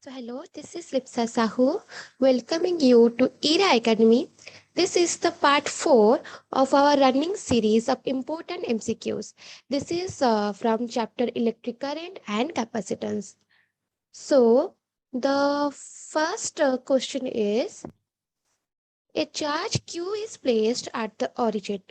So hello, this is Lipsa Sahu welcoming you to ERA Academy. This is the part 4 of our running series of important MCQs. This is from chapter electric current and capacitance. So the first question is, a charge Q is placed at the origin.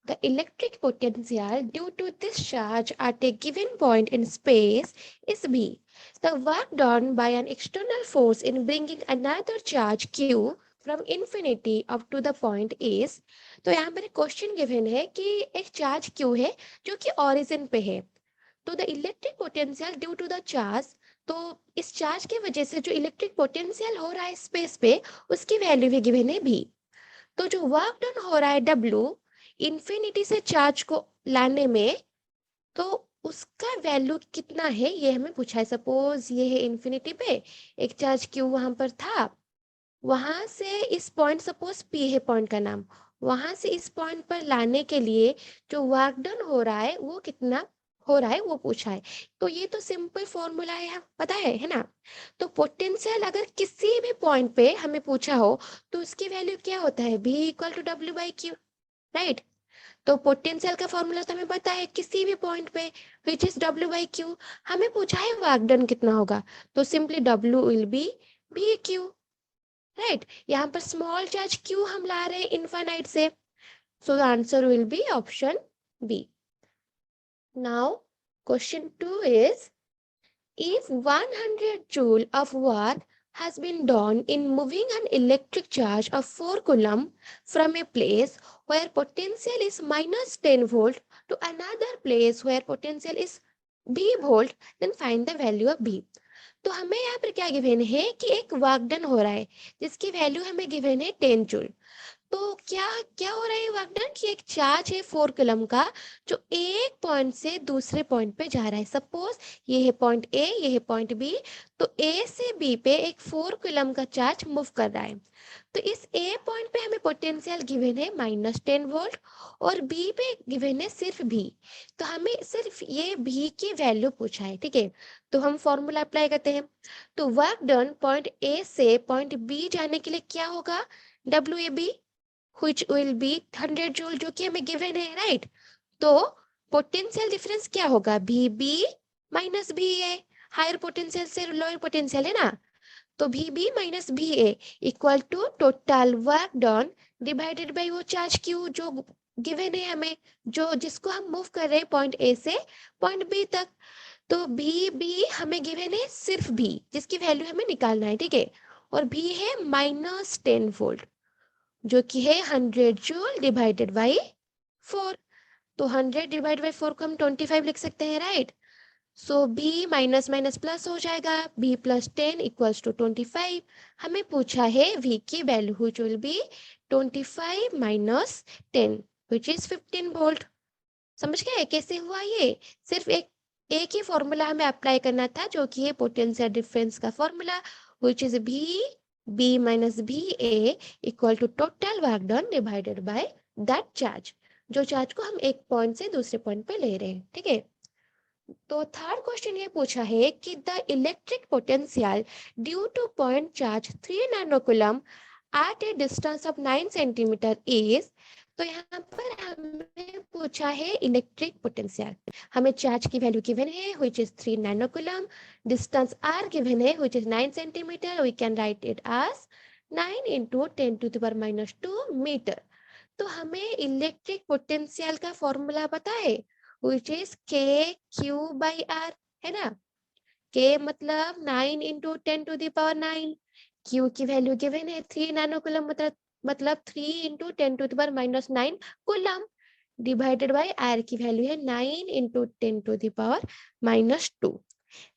The electric potential due to this charge at a given point in space is B. The work done by an external force in bringing another charge Q from infinity up to the point is, तो यहाँ पर question given है कि एक charge Q है जो कि origin पे है, तो the electric potential due to the charge, तो इस चार्ज की वजह से जो इलेक्ट्रिक पोटेंशियल हो रहा है स्पेस पे उसकी वैल्यू भी गिवन है भी। तो जो वर्क डन हो रहा है W इंफिनिटी से चार्ज को लाने में, तो उसका वैल्यू कितना है ये हमें पूछा है। सपोज ये है इन्फिनिटी पे एक चार्ज Q वहां पर था, वहां से इस पॉइंट, सपोज P है पॉइंट का नाम, वहां से इस पॉइंट पर लाने के लिए जो वर्क डन हो रहा है वो कितना हो रहा है वो पूछा है। तो ये तो सिंपल फॉर्मूला है, पता है ना। तो पोटेंशियल अगर किसी भी पॉइंट पे हमें पूछा हो तो उसकी वैल्यू क्या होता है, V equal to W by Q, right. तो पोटेंशियल का फॉर्मूला तो हमें पता है किसी भी पॉइंट पे which is W by Q. हमें पूछा है वर्क डन कितना होगा, तो simply W will be V Q, right. यहाँ पर स्मॉल चार्ज क्यू हम ला रहे हैं इनफाइनाइट से, so the answer will be option B. Now question 2 is, if 100 joule of work has been done in moving an electric charge of 4 coulomb from a place where potential is minus 10 volt to another place where potential is B volt, then find the value of B. तो हमें यहाँ पर क्या given है कि एक work done हो रहा है जिसकी वैल्यू हमें गिवन है 10 जूल। तो क्या क्या हो रहा है वर्क डन कि एक चार्ज है 4 कूलम का जो एक पॉइंट से दूसरे पॉइंट पे जा रहा है। सपोज ये है पॉइंट ए, ये है पॉइंट बी, तो ए से बी पे एक 4 कूलम का चार्ज मूव कर रहा है। तो इस ए पॉइंट पे हमें पोटेंशियल गिवन है -10 वोल्ट और बी पे गिवन है सिर्फ भी, तो हमें सिर्फ ये भी की वैल्यू पूछा है, ठीक है। तो हम फॉर्मूला अप्लाई करते हैं। तो वर्क डन पॉइंट ए से पॉइंट बी जाने के लिए क्या होगा, WAB which will be 100 joule जो कि हमें गिवन है, राइट। तो पोटेंशियल डिफरेंस क्या होगा, VB minus VA, higher potential से लोअर पोटेंशियल है ना, तो VB minus VA equal to total work done divided by वो चार्ज Q जो गिवन है हमें, जो जिसको हम मूव कर रहे हैं पॉइंट ए से पॉइंट बी तक। तो VB हमें गिवन है सिर्फ B जिसकी वैल्यू हमें निकालना है, ठीक है। और V है -10 वोल्ट जो कि है 100 जूल डिवाइडेड बाई 4। तो 100 डिवाइड बाई 4 को हम 25 लिख सकते हैं, राइट। सो B माइनस माइनस प्लस हो जाएगा, B प्लस 10 इक्वल्स टू 25। हमें पूछा है V की value which will be 25 minus 10 which is 15 volt. समझ गए कैसे हुआ ये, सिर्फ एक ही फॉर्मूला हमें अप्लाई करना था जो कि है पोटेंशियल डिफरेंस का formula which is B minus VA equal to total work done divided by that charge, जो चार्ज को हम एक पॉइंट से दूसरे पॉइंट पे ले रहे हैं, ठीक है। तो थर्ड क्वेश्चन ये पूछा है कि the electric potential due to point charge 3 nanocoulomb at a distance of 9 centimetre is, तो यहाँ पर हमें पूछा है इलेक्ट्रिक पोटेंशियल। हमें चार्ज की वैल्यू गिवन है which is 3 nanocoulomb, distance r given है which is 9 centimetre, we can write it as 9 into 10⁻²मीटर। तो हमें इलेक्ट्रिक पोटेंशियल का फॉर्मूला पता है which is K/Q/R, है ना। K मतलब 9 into 10⁻⁹, Q की वैल्यू गिवन है 3 नैनोकूलम, मतलब 3 into 10⁻⁹ coulomb divided by R की वैल्यू है 9 into 10⁻⁻²।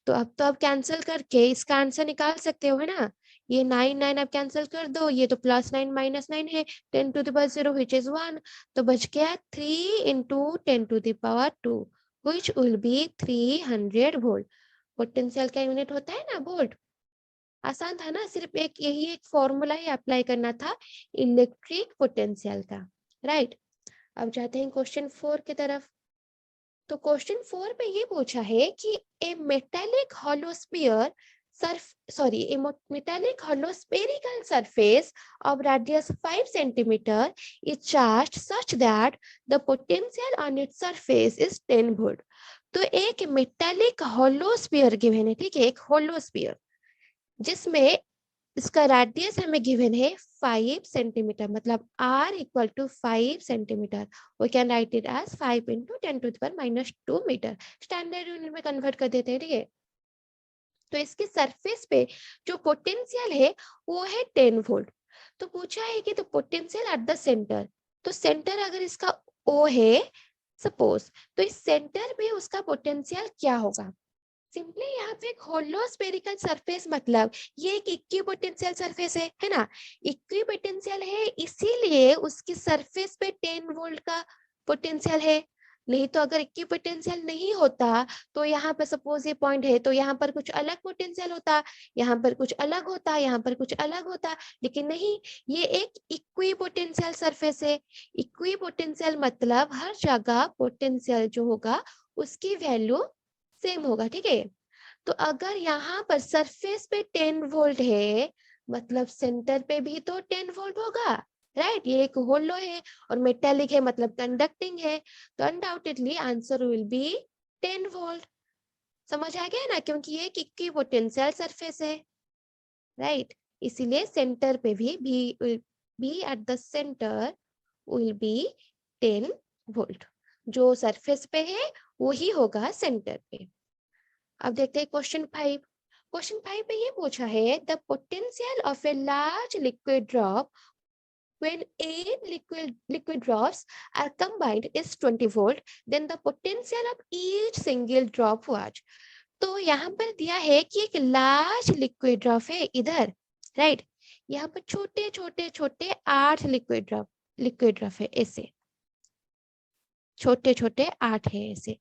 तो अब कैंसिल करके इसका आंसर निकाल सकते हो, है ना। ये 9 9 अब कैंसिल कर दो, ये तो +9 -9 है, 10⁻0 which is 1, तो बच गया 3 into 10⁻2 which will be 300 volt. Potential का यूनिट होता है ना वोल्ट। आसान था ना, सिर्फ यही एक फॉर्मूला ही अप्लाई करना था इलेक्ट्रिक पोटेंशियल का, राइट। अब जाते हैं क्वेश्चन 4 की तरफ। तो क्वेश्चन 4 पे ये पूछा है कि a metallic hollow sphere metallic hollow spherical surface of radius 5 centimeter is charged such that the potential on its surface is 10 volt. तो एक मेटालिक होलो स्फीयर गिवन है, ठीक है, एक होलो स्फीयर जिसमें इसका रेडियस हमें गिवन है 5 सेंटीमीटर, मतलब r equal to 5 centimetre. We can write it as 5 into 10⁻⁻2 metre. Standard unit में कन्वर्ट कर देते हैं, ठीक है. तो इसके सरफेस पे जो पोटेंशियल है वो है 10 वोल्ट. तो पूछा है कि the potential at the centre. तो सेंटर अगर इसका O है सपोज, तो इस सेंटर पे उसका पोटेंशियल क्या होगा. सिंपली यहाँ पे एक होलो स्फेरिकल सरफेस, मतलब ये एक इक्विपोटेंशियल सरफेस है ना. इक्विपोटेंशियल है इसीलिए उसकी सरफेस पे 10 वोल्ट का पोटेंशियल है. नहीं तो अगर इक्विपोटेंशियल नहीं होता तो यहाँ पर सपोज ये पॉइंट है तो यहाँ पर कुछ अलग पोटेंशियल होता, यहाँ पर कुछ अलग होता, यहाँ पर कुछ अलग होता. लेकिन नहीं, ये एक इक्विपोटेंशियल सरफेस है. इक्विपोटेंशियल मतलब हर जगह पोटेंशियल जो होगा उसकी वैल्यू सेम होगा, ठीक है. तो अगर यहाँ पर सरफेस पे 10 वोल्ट है मतलब सेंटर पे भी तो 10 वोल्ट होगा, राइट. ये एक होलो है और मेटेलिक है मतलब कंडक्टिंग है, तो undoubtedly answer will B 10 volt. समझ आ गया ना, क्योंकि ये एक इक्विपोटेंशियल सरफेस है, राइट. इसीलिए सेंटर पे भी at the centre will be 10 volt. जो सरफेस पे है वही होगा सेंटर पे. अब देखते हैं क्वेश्चन 5. क्वेश्चन 5 में ये पूछा है the potential of a large liquid drop when 8 liquid drops are combined is 20 volt, then the potential of each single drop was. तो यहाँ पर दिया है कि एक लार्ज लिक्विड ड्रॉप है इधर, राइट. यहाँ पर छोटे छोटे छोटे 8 लिक्विड ड्रॉप है, ऐसे छोटे छोटे 8 है ऐसे.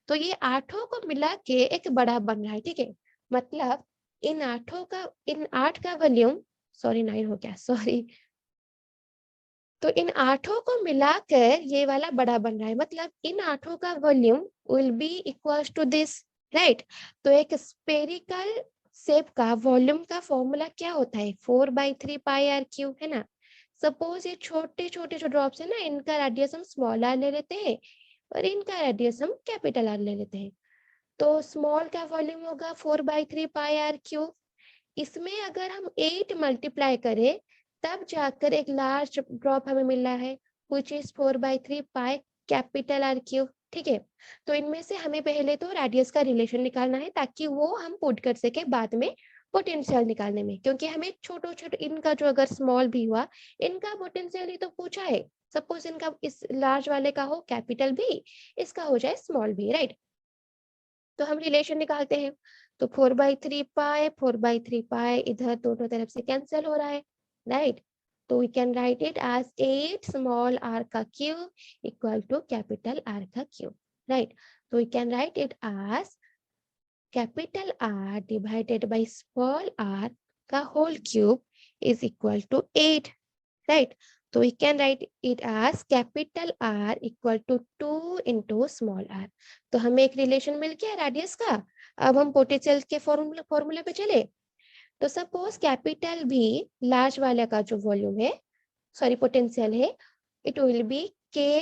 तो ये 8 को मिला के एक बड़ा बन रहा है, ठीक है. मतलब इन 8 का वॉल्यूम, सॉरी 9 हो गया, सॉरी. तो इन 8 को मिलाकर ये वाला बड़ा बन रहा है, मतलब इन 8 का volume will be equals to this, right. तो एक स्फेरिकल शेप का वॉल्यूम का फॉर्मूला क्या होता है, 4/3 पाई आर क्यू, है ना. सपोज ये छोटे छोटे जो ड्रॉप्स है ना, इनका रेडियस हम स्मॉल आर ले लेते हैं और इनका रेडियस हम कैपिटल आर ले लेते हैं. तो स्मॉल का वॉल्यूम होगा 4/3 पाई आर क्यू. इसमें अगर हम 8 मल्टीप्लाई करें तब जाकर एक लार्ज ड्रॉप हमें मिल रहा है which is 4/3 pi capital R cube, ठीक है. तो इनमें से हमें पहले तो रेडियस का रिलेशन निकालना है ताकि वो हम पुट कर सके बाद में पोटेंशियल निकालने में, क्योंकि हमें छोटे छोटे इनका जो अगर स्मॉल भी हुआ इनका पोटेंशियल ही तो पूछा है. सपोज इनका इस लार्ज वाले का हो कैपिटल भी, इसका हो जाए स्मॉल भी, राइट. तो हम रिलेशन निकालते हैं. तो 4/3 पाई इधर दोनों तरफ से कैंसिल हो रहा है, राइट. तो we can write it as 8 small r का cube equal to capital r का क्यूब, राइट. तो we can write it as capital r divided by small r का whole cube is equal to 8, right. तो we can write it as capital R equal to 2 into small r. तो हमें एक relation मिल गया radius का. अब हम potential के फॉर्मूले पे चले. तो सपोज कैपिटल भी लार्ज वाले का जो वॉल्यूम है, सॉरी पोटेंशियल है, it will be K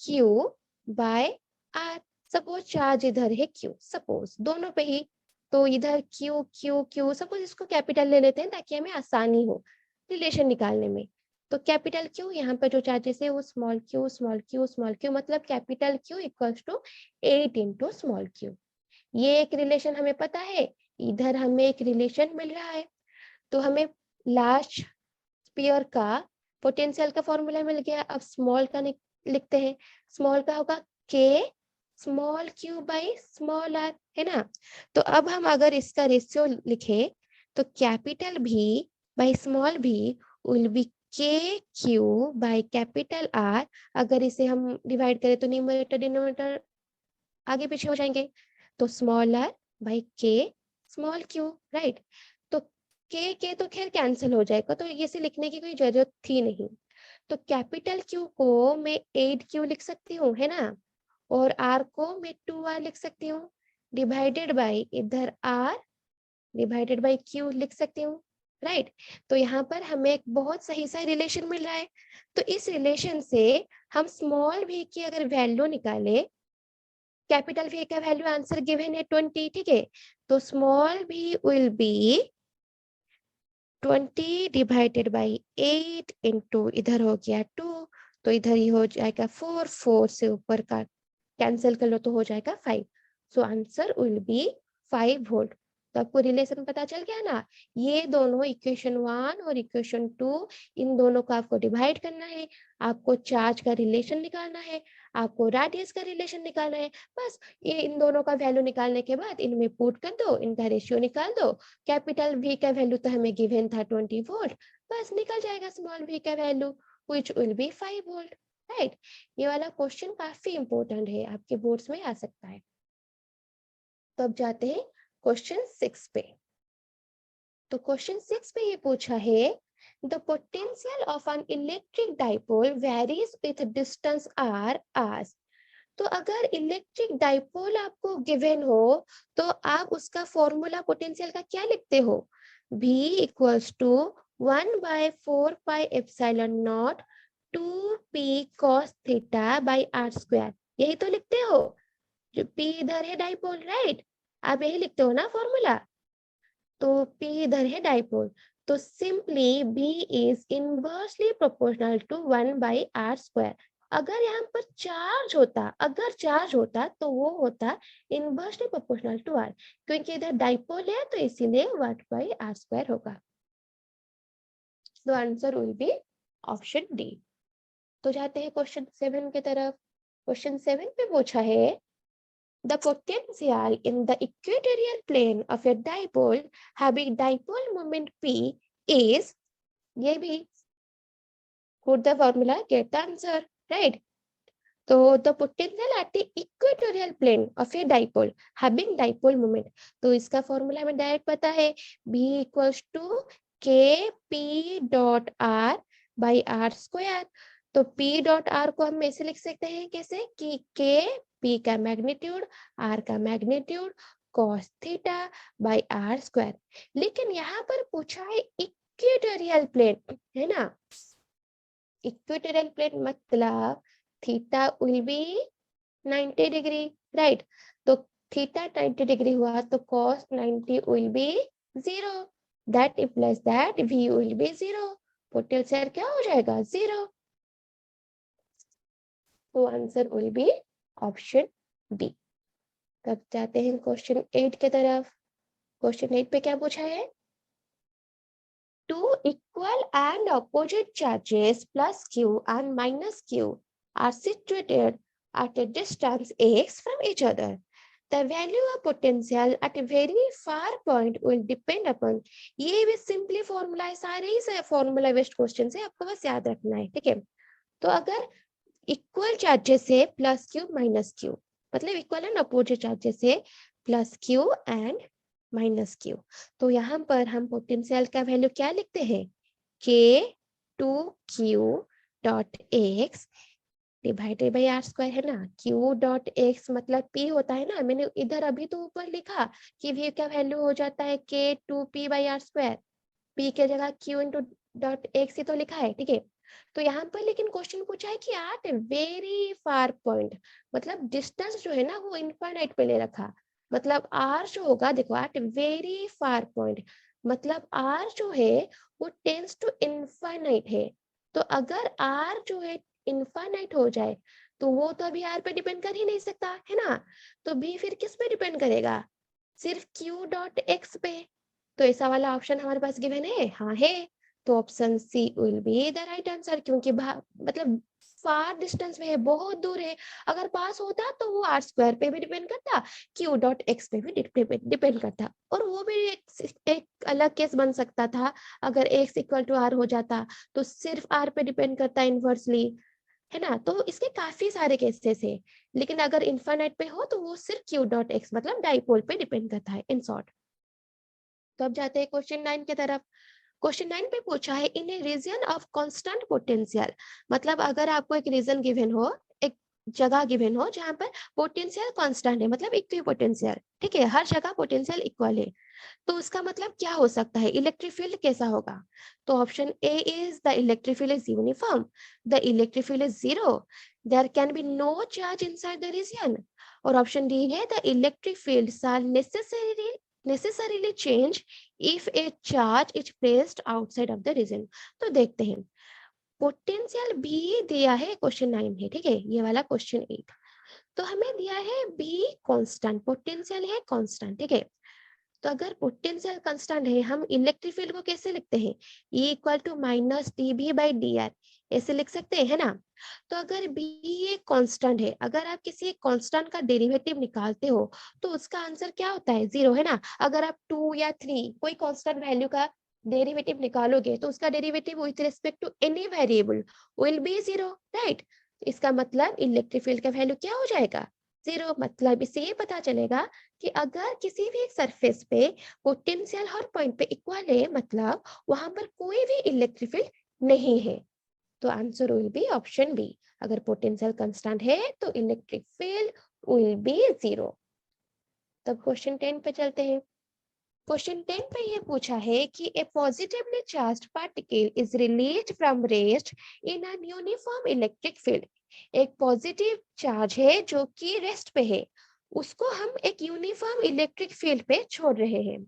Q by R. Suppose charge इधर है क्यू, सपोज दोनों पे ही, तो इधर क्यू क्यू क्यू, सपोज इसको कैपिटल ले लेते हैं ताकि हमें आसानी हो रिलेशन निकालने में. तो कैपिटल क्यू यहाँ पे जो चार्जेस है वो small q small q small q, मतलब capital q equals to 8 into small q. ये एक रिलेशन हमें पता है. इधर हमें एक रिलेशन मिल रहा है. तो हमें लार्ज स्फीयर का पोटेंशियल का फॉर्मूला मिल गया. अब स्मॉल का लिखते हैं. स्मॉल का होगा K small Q by small R, है ना. तो अब हम अगर इसका रेशियो लिखे तो कैपिटल भी बाई स्मॉल भी will be K Q by capital R. अगर इसे हम डिवाइड करें तो न्यूमरेटर डिनोमिनेटर आगे पीछे हो जाएंगे. तो स्मॉल आर बाई के स्मॉल क्यू, राइट. तो के तो खैर कैंसिल हो जाएगा, तो इसे लिखने की कोई जरूरत थी नहीं. तो कैपिटल क्यू को मैं 8 क्यू लिख सकती हूँ, है ना, और आर को मैं 2 आर लिख सकती हूँ, डिवाइडेड बाई इधर आर डिवाइडेड बाई क्यू लिख सकती हूँ, राइट। तो यहाँ पर हमें एक बहुत सही सा रिलेशन मिल रहा है। तो इस रिलेशन से हम स्मॉल v की अगर वैल्यू निकाले, कैपिटल v का वैल्यू आंसर गिवन है 20, ठीक है। तो small v will B 20 divided by 8 into इधर हो गया 2, तो इधर ही हो जाएगा 4, 4 से ऊपर का कैंसिल कर लो तो हो जाएगा 5। So answer will B 5 volt. तो आपको रिलेशन पता चल गया ना। ये दोनों इक्वेशन 1 और इक्वेशन 2, इन दोनों को आपको डिवाइड करना है, आपको चार्ज का रिलेशन निकालना है, आपको रेडियस का रिलेशन निकालना है। बस ये इन दोनों का वैल्यू निकालने के बाद इनमें पुट कर दो, इनका रेशियो निकाल दो। कैपिटल V का वैल्यू तो हमें गिवन था 20 वोल्ट, बस निकल जाएगा स्मॉल v का value which will be 5 volt, right. ये वाला क्वेश्चन काफी इंपॉर्टेंट है, आपके बोर्ड्स में आ सकता है। तो अब जाते हैं क्वेश्चन 6 पे। तो क्वेश्चन 6 पे ये पूछा है the potential of an electric dipole varies with distance r as। तो अगर इलेक्ट्रिक डाइपोल आपको गिवन हो तो आप उसका फॉर्मूला पोटेंशियल का क्या लिखते हो? V equals to 1/4 pi epsilon naught 2p cos theta by r square, यही तो लिखते हो। जो P इधर है डाइपोल, राइट, आप यही लिखते हो ना फॉर्मूला। तो P इधर है डाइपोल, तो simply B is inversely proportional to 1/r square. अगर यहाँ पर चार्ज होता तो वो होता इनवर्सली प्रोपोर्शनल टू r, क्योंकि इधर डाइपोल है तो इसीलिए 1/r स्क्वायर होगा। तो answer will be option D. तो जाते हैं क्वेश्चन 7 की तरफ। क्वेश्चन 7 पे पूछा है the potential in the equatorial plane of a dipole having dipole moment P is, ये भी put the formula, get the answer, right? तो the potential at the equatorial plane of a dipole having dipole moment, तो इसका formula हमें direct पता है, B equals to K P dot R by R square। तो P dot R को हम ऐसे लिख सकते हैं कैसे कि K P का मैग्नीट्यूड, R का magnitude, cos theta by R square. लेकिन यहाँ पर पूछा है इक्वेटोरियल प्लेन, है ना। इक्वेटोरियल प्लेन मतलब theta will be 90 degree, right. तो थीटा 90 डिग्री हुआ तो cos 90 will be 0, that implies that V will be 0, potential क्या हो जाएगा 0। तो answer will be option B. तब जाते हैं क्वेश्चन 8 की तरफ। क्वेश्चन 8 पे क्या पूछा है? Two equal and opposite charges plus q and minus q are situated at a distance x from each other. The value of potential at a very far point will depend upon, ये भी simply formula है, सारे ही formula based question है, आपको बस याद रखना है, ठीक है। तो अगर इक्वल चार्जेस है प्लस क्यू माइनस क्यू, मतलब इक्वल एंड अपोजिट चार्जेस है plus Q and minus Q, तो यहाँ पर हम पोटेंशियल का वैल्यू क्या लिखते हैं? K2q dot x divided by r square, है ना। Q डॉट एक्स मतलब P होता है ना, मैंने इधर अभी तो ऊपर लिखा कि V का वैल्यू हो जाता है K2P by r square, P के जगह Q इंटू डॉट एक्स ही तो लिखा है, ठीक है। तो यहाँ पर लेकिन क्वेश्चन पूछा है कि एट वेरी फार पॉइंट, मतलब डिस्टेंस जो है ना वो इनफाइनाइट पे ले रखा, मतलब आर जो होगा, देखो एट वेरी फार पॉइंट मतलब आर जो है वो टेंस टू इनफाइनाइट है। तो अगर आर जो है इनफाइनाइट हो जाए तो वो तो अभी आर पे डिपेंड कर ही नहीं सकता, है ना। तो भी फिर किस पे डिपेंड करेगा? सिर्फ क्यू डॉट एक्स पे। तो ऐसा वाला ऑप्शन हमारे पास गिवन है, हाँ है। तो option C will be the right answer, क्योंकि मतलब फार डिस्टेंस में है, बहुत दूर है। अगर पास होता तो वो आर स्क्वायर पे भी डिपेंड करता, क्यू डॉट एक्स पे भी डिपेंड करता, और वो भी एक अलग केस बन सकता था। अगर एक्स इक्वल टू आर हो जाता तो सिर्फ आर पे डिपेंड करता इनवर्सली, है ना। तो इसके काफी सारे केसेस है, लेकिन अगर इन्फाइनाइट पे हो तो वो सिर्फ क्यू डॉट एक्स मतलब डाइपोल पे डिपेंड करता है, इन शॉर्ट। तो अब जाते हैं क्वेश्चन 9 की तरफ। क्वेश्चन 9 पे पूछा है इन ए रीजन ऑफ कांस्टेंट पोटेंशियल, मतलब अगर आपको एक रीजन गिवन हो, एक जगह गिवन हो जहां पर पोटेंशियल कांस्टेंट है, मतलब इक्वी पोटेंशियल, ठीक है, हर जगह पोटेंशियल इक्वल है। तो उसका मतलब क्या हो सकता है, इलेक्ट्रिक फील्ड कैसा होगा? तो option A is the electric field is uniform, the electric field is zero, there can be no charge inside the region, और ऑप्शन डी है the electric fields are necessarily change if a charge is placed outside of the region। तो देखते हैं, potential भी दिया है question 9 में, ठीक है, ये वाला क्वेश्चन 8। तो हमें दिया है बी कांस्टेंट, पोटेंशियल है कांस्टेंट, ठीक है। तो अगर पोटेंशियल कांस्टेंट है, हम इलेक्ट्रिक फील्ड को कैसे लिखते हैं, E equal to minus dB by dr, ऐसे लिख सकते हैं, है ना। तो अगर B एक कांस्टेंट है, अगर आप किसी एक कांस्टेंट का डेरिवेटिव निकालते हो तो उसका आंसर क्या होता है, जीरो, है ना। अगर आप 2 या 3 कोई कांस्टेंट वैल्यू का डेरिवेटिव निकालोगे तो उसका derivative with respect to any variable will be zero, right. इसका मतलब इलेक्ट्रिक फील्ड का वैल्यू क्या हो जाएगा, जीरो। मतलब इससे ये पता चलेगा कि अगर किसी भी एक सरफेस पे पोटेंशियल हर पॉइंट पे इक्वल है, मतलब वहां पर कोई भी इलेक्ट्रिक फील्ड नहीं है। तो answer will be option B, अगर पोटेंशियल कांस्टेंट है तो electric field will be zero. तब क्वेश्चन 10 पे चलते हैं। क्वेश्चन 10 पे ये पूछा है कि a positively charged particle is released from rest in an uniform electric field. एक पॉजिटिव चार्ज है जो कि रेस्ट पे है, उसको हम एक यूनिफॉर्म इलेक्ट्रिक फील्ड पे छोड़ रहे हैं।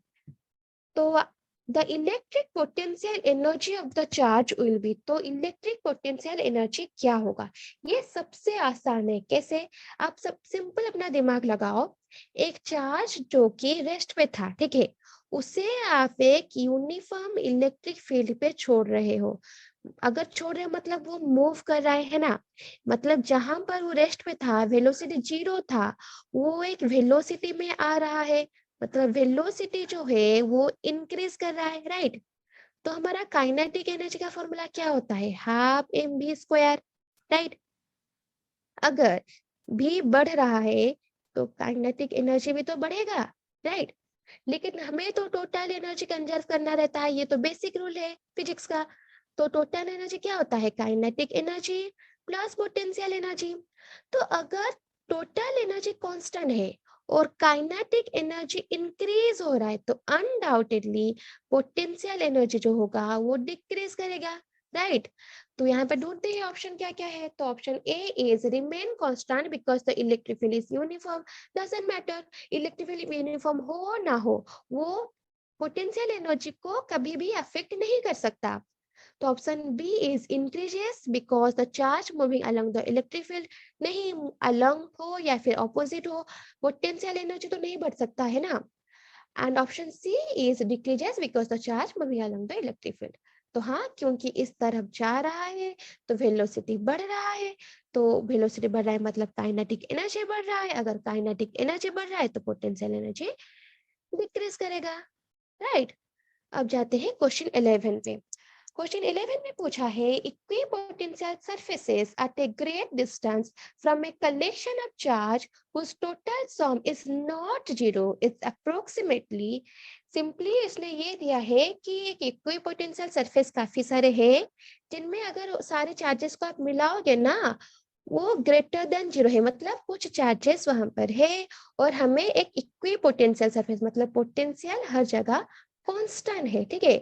तो the electric potential energy of the charge will be, तो इलेक्ट्रिक पोटेंशियल एनर्जी क्या होगा? ये सबसे आसान है, कैसे? आप सब सिंपल अपना दिमाग लगाओ। एक चार्ज जो कि रेस्ट पे था, ठीक है, उसे आप एक यूनिफॉर्म इलेक्ट्रिक फील्ड पे छोड़ रहे हो। अगर छोड़ रहे हो मतलब वो मूव कर रहा है ना, मतलब जहां पर वो रेस्ट पे था वेलोसिटी जीरो था, वो एक वेलोसिटी में आ रहा है, मतलब वेलोसिटी जो है वो इंक्रीज कर रहा है, राइट। तो हमारा काइनेटिक एनर्जी का फॉर्मूला क्या होता है, half M B square, right. अगर भी बढ़ रहा है तो काइनेटिक एनर्जी भी तो बढ़ेगा, राइट। लेकिन हमें तो टोटल एनर्जी कंजर्व करना रहता है, ये तो बेसिक रूल है फिजिक्स का। तो टोटल एनर्जी क्या होता है, kinetic energy plus potential energy. तो अगर टोटल एनर्जी कांस्टेंट है और काइनेटिक एनर्जी इंक्रीज हो रहा है तो अनडाउटेडली पोटेंशियल एनर्जी जो होगा वो डिक्रीज करेगा, राइट। तो यहाँ पे ढूंढते हैं ऑप्शन क्या क्या है। तो option A is remain constant because the electric field is uniform, doesn't matter electric field uniform हो ना हो, वो पोटेंशियल एनर्जी को कभी भी अफेक्ट नहीं कर सकता। तो option B is increases because the charge moving along the electric field, नहीं अलोंग हो या फिर ऑपोजिट हो, पोटेंशियल एनर्जी तो नहीं बढ़ सकता है ना। And option C is decreases because the charge moving along the electric field. तो हाँ, क्योंकि इस तरफ जा रहा है तो वेलोसिटी बढ़ रहा है, तो वेलोसिटी बढ़ रहा है मतलब काइनेटिक एनर्जी बढ़ रहा है, अगर काइनेटिक एनर्जी बढ़ रहा है तो पोटेंशियल एनर्जी डिक्रीज करेगा, राइट। अब जाते हैं क्वेश्चन 11 पे। क्वेश्चन 11 में पूछा है equipotential surfaces at a great distance from a collection of charge whose total sum is not zero is approximately, simply इसने ये दिया है कि एक इक्विपोटेंशियल सरफेस काफी सारे हैं जिनमें अगर सारे चार्जेस को आप मिलाओगे ना वो ग्रेटर देन जीरो है, मतलब कुछ चार्जेस वहां पर है और हमें एक इक्विपोटेंशियल सरफेस मतलब पोटेंशियल हर जगह कांस्टेंट है, ठीक है।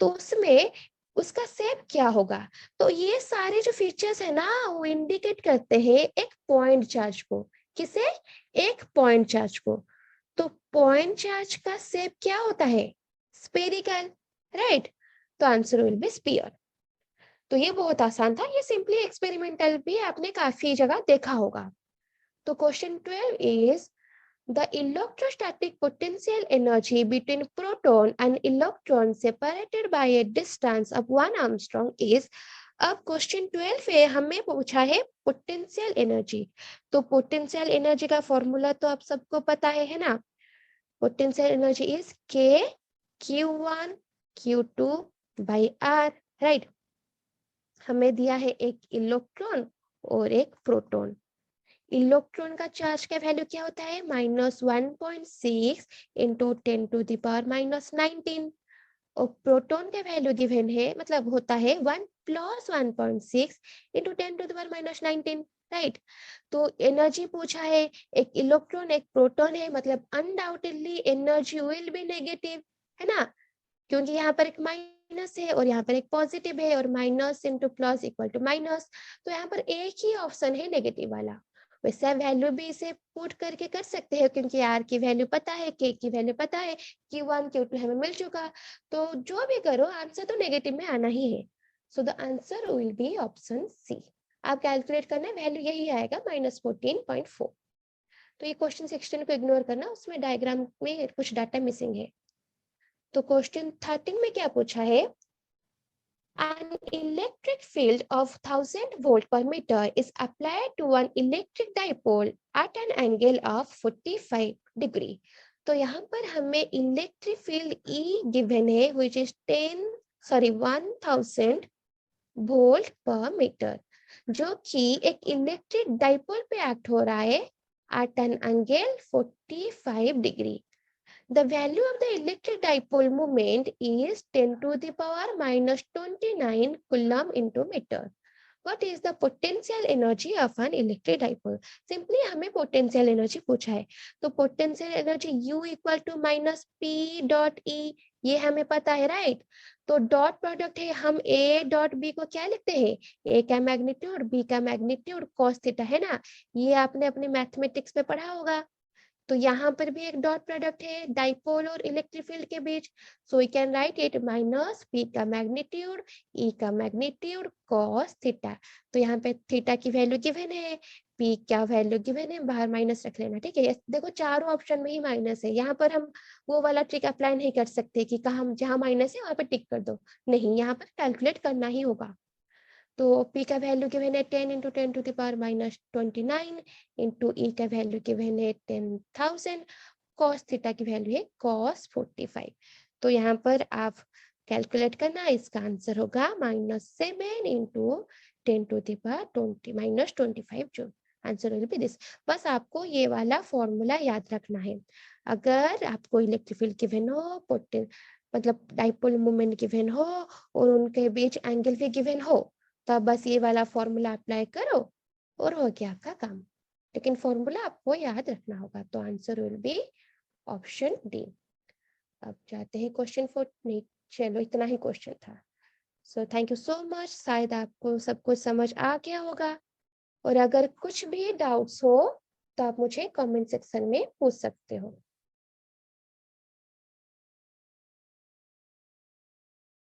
तो उसमें उसका शेप क्या होगा? तो ये सारे जो फीचर्स है ना वो इंडिकेट करते हैं एक पॉइंट चार्ज को, किसे? एक पॉइंट चार्ज को। तो पॉइंट चार्ज का शेप क्या होता है? Spherical, right. तो आंसर विल बी स्फीयर। तो ये बहुत आसान था, ये सिंपली एक्सपेरिमेंटल भी आपने काफी जगह देखा होगा। तो question 12 is the electrostatic potential energy between proton and electron separated by a distance of 1 Armstrong is। अब क्वेश्चन 12 है, हमें पूछा है पोटेंशियल एनर्जी। तो पोटेंशियल एनर्जी का फॉर्मूला तो आप सबको पता है ना। पोटेंशियल एनर्जी इज के Q1 Q2 by R, right. हमें दिया है एक इलेक्ट्रॉन और एक प्रोटॉन। इलेक्ट्रॉन का चार्ज का वैल्यू क्या होता है? -1.6 इंटू 10⁻⁻19। और प्रोटॉन का वैल्यू गिवन है मतलब होता है 1 + 1.6 इंटू 10⁻⁻19। राइट। तो एनर्जी पूछा है, एक इलेक्ट्रॉन एक प्रोटॉन है, मतलब undoubtedly energy will be negative, है ना, क्योंकि यहाँ पर एक माइनस है और यहाँ पर एक पॉजिटिव है, और minus into plus equal to minus, तो यहाँ पर एक ही ऑप्शन है नेगेटिव वाला। वैसे वैल्यू भी इसे पुट करके कर सकते हैं, क्योंकि आर की वैल्यू पता है, के की वैल्यू पता है, Q1 Q2 हमें मिल चुका, तो जो भी करो आंसर तो नेगेटिव में आना ही है। So the answer will be option C. आप कैलकुलेट करना, वैल्यू यही आएगा -14.4। तो ये क्वेश्चन 16 को इग्नोर करना, उसमें डायग्राम में कुछ डाटा मिसिंग है। तो क्वेश्चन 13 में क्या पूछा है, an electric field of 1000 volt per meter is applied to an electric dipole at an angle of 45 degree। तो यहाँ पर हमें इलेक्ट्रिक फील्ड E गिवन है which is 1000 वोल्ट पर मीटर, जो कि एक इलेक्ट्रिक डाइपोल पे एक्ट हो रहा है at an angle 45 degree। The value of the electric dipole moment is 10 to the power minus 29 coulomb into meter. What is the potential energy of an electric dipole? Simply हमें potential energy पूछा है, तो potential energy U equal to minus P dot E, ये हमें पता है, right. तो dot product है, हम A डॉट B को क्या लिखते हैं, A का मैग्नीट्यूड B का मैग्नीट्यूड cos थीटा, है ना, ये आपने अपने मैथमेटिक्स में पढ़ा होगा। तो यहाँ पर भी एक डॉट प्रोडक्ट है डाइपोल और इलेक्ट्रिक फील्ड के बीच, so we can write it minus p का मैग्नीट्यूड ई का मैग्नीट्यूड कॉस थीटा। तो यहाँ पे थीटा की वैल्यू गिवन है, पी का वैल्यू गिवन है, बाहर माइनस रख लेना, ठीक है। देखो चारों ऑप्शन में ही माइनस है, यहाँ पर हम वो वाला ट्रिक अप्लाई नहीं कर सकते कि कहा हम जहाँ माइनस है वहां पर टिक कर दो, नहीं, यहाँ पर कैलकुलेट करना ही होगा। तो P का वैल्यू गिवन है 10 into 10 to the power minus 29 into e का वैल्यू गिवन है 10,000, cos थीटा की वैल्यू है cos 45। तो यहाँ पर आप कैलकुलेट करना, इसका आंसर होगा -7 into 10 to the power 20 minus 25 joule. Answer will be this. बस आपको ये वाला फॉर्मूला याद रखना है। अगर आपको इलेक्ट्रिक फील्ड गिवन हो, मतलब डाइपोल मोमेंट गिवन हो और उनके बीच एंगल भी गिवन हो, तो बस ये वाला फॉर्मूला अप्लाई करो और हो गया आपका काम। लेकिन फॉर्मूला आपको याद रखना होगा, तो answer will be option D. अब जाते हैं क्वेश्चन 4। नहीं, चलो इतना ही क्वेश्चन था। So thank you so much, शायद आपको सब कुछ समझ आ गया होगा, और अगर कुछ भी डाउट्स हो तो आप मुझे कमेंट सेक्शन में पूछ सकते हो।